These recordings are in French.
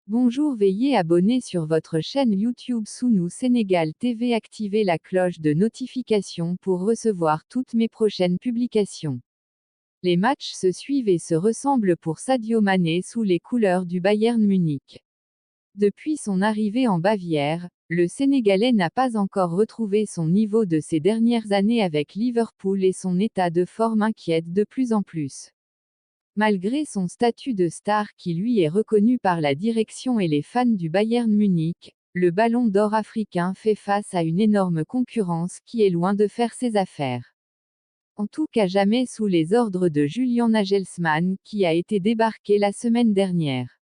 Bonjour, veuillez abonner sur votre chaîne YouTube Sounou Sénégal TV, activez la cloche de notification pour recevoir toutes mes prochaines publications. Les matchs se suivent et se ressemblent pour Sadio Mané sous les couleurs du Bayern Munich. Depuis son arrivée en Bavière, le Sénégalais n'a pas encore retrouvé son niveau de ces dernières années avec Liverpool et son état de forme inquiète de plus en plus. Malgré son statut de star qui lui est reconnu par la direction et les fans du Bayern Munich, le Ballon d'Or africain fait face à une énorme concurrence qui est loin de faire ses affaires. En tout cas jamais sous les ordres de Julian Nagelsmann, qui a été débarqué la semaine dernière.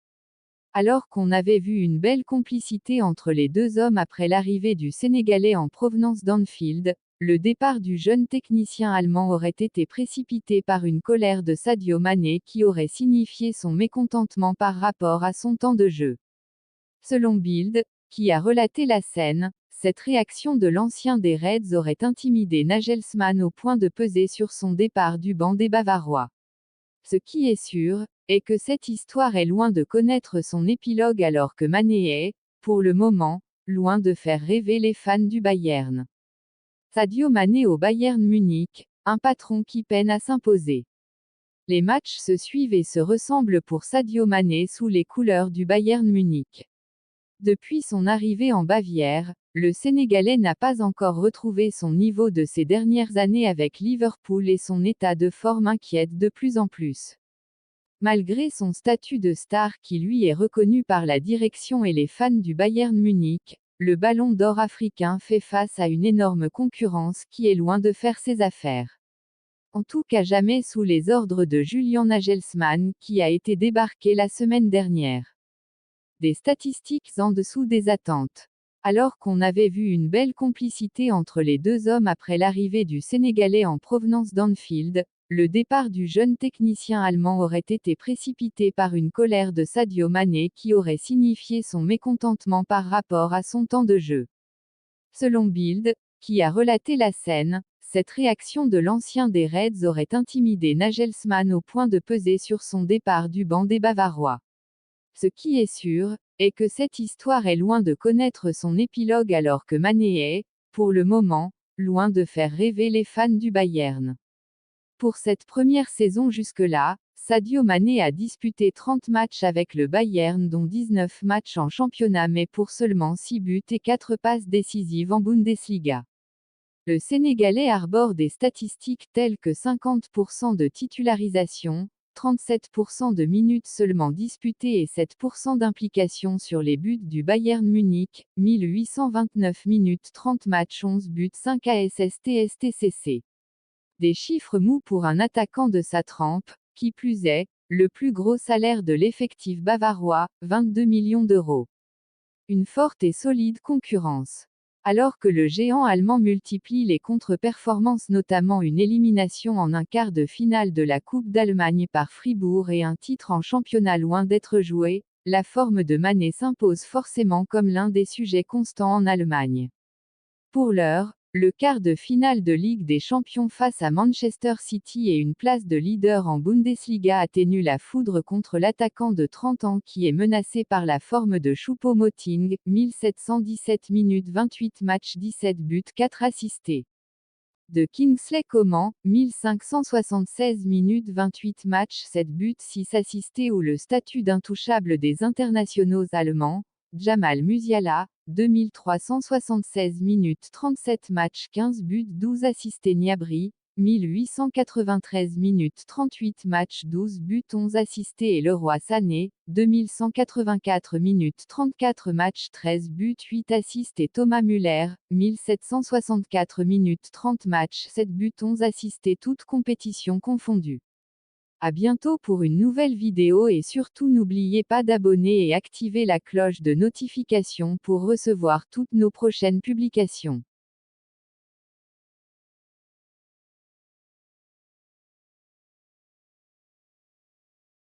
Alors qu'on avait vu une belle complicité entre les deux hommes après l'arrivée du Sénégalais en provenance d'Anfield, le départ du jeune technicien allemand aurait été précipité par une colère de Sadio Mané qui aurait signifié son mécontentement par rapport à son temps de jeu. Selon Bild, qui a relaté la scène, cette réaction de l'ancien des Reds aurait intimidé Nagelsmann au point de peser sur son départ du banc des Bavarois. Ce qui est sûr, est que cette histoire est loin de connaître son épilogue alors que Mané est, pour le moment, loin de faire rêver les fans du Bayern. Sadio Mané au Bayern Munich, un patron qui peine à s'imposer. Les matchs se suivent et se ressemblent pour Sadio Mané sous les couleurs du Bayern Munich. Depuis son arrivée en Bavière, le Sénégalais n'a pas encore retrouvé son niveau de ces dernières années avec Liverpool et son état de forme inquiète de plus en plus. Malgré son statut de star qui lui est reconnu par la direction et les fans du Bayern Munich, le Ballon d'Or africain fait face à une énorme concurrence qui est loin de faire ses affaires. En tout cas jamais sous les ordres de Julian Nagelsmann qui a été débarqué la semaine dernière. Des statistiques en dessous des attentes. Alors qu'on avait vu une belle complicité entre les deux hommes après l'arrivée du Sénégalais en provenance d'Anfield, le départ du jeune technicien allemand aurait été précipité par une colère de Sadio Mané qui aurait signifié son mécontentement par rapport à son temps de jeu. Selon Bild, qui a relaté la scène, cette réaction de l'ancien des Reds aurait intimidé Nagelsmann au point de peser sur son départ du banc des Bavarois. Ce qui est sûr, est que cette histoire est loin de connaître son épilogue alors que Mané est, pour le moment, loin de faire rêver les fans du Bayern. Pour cette première saison jusque-là, Sadio Mané a disputé 30 matchs avec le Bayern dont 19 matchs en championnat mais pour seulement 6 buts et 4 passes décisives en Bundesliga. Le Sénégalais arbore des statistiques telles que 50% de titularisation, 37% de minutes seulement disputées et 7% d'implication sur les buts du Bayern Munich, 1829 minutes 30 matchs 11 buts 5 ASSTSTCC. Des chiffres mous pour un attaquant de sa trempe, qui plus est, le plus gros salaire de l'effectif bavarois, 22 millions d'euros. Une forte et solide concurrence. Alors que le géant allemand multiplie les contre-performances, notamment une élimination en un quart de finale de la Coupe d'Allemagne par Fribourg et un titre en championnat loin d'être joué, la forme de Mané s'impose forcément comme l'un des sujets constants en Allemagne. Pour l'heure, le quart de finale de Ligue des Champions face à Manchester City et une place de leader en Bundesliga atténuent la foudre contre l'attaquant de 30 ans qui est menacé par la forme de Choupo-Moting, 1717 minutes 28 matchs 17 buts 4 assistés. De Kingsley Coman, 1576 minutes 28 matchs 7 buts 6 assistés ou le statut d'intouchable des internationaux allemands, Jamal Musiala, 2376 minutes 37 matchs 15 buts 12 assistés Niabri, 1893 minutes 38 matchs 12 buts 11 assistés et Leroy Sané, 2184 minutes 34 matchs 13 buts 8 assistés Thomas Müller, 1764 minutes 30 matchs 7 buts 11 assistés toutes compétitions confondues. À bientôt pour une nouvelle vidéo et surtout n'oubliez pas d'abonner et activer la cloche de notification pour recevoir toutes nos prochaines publications.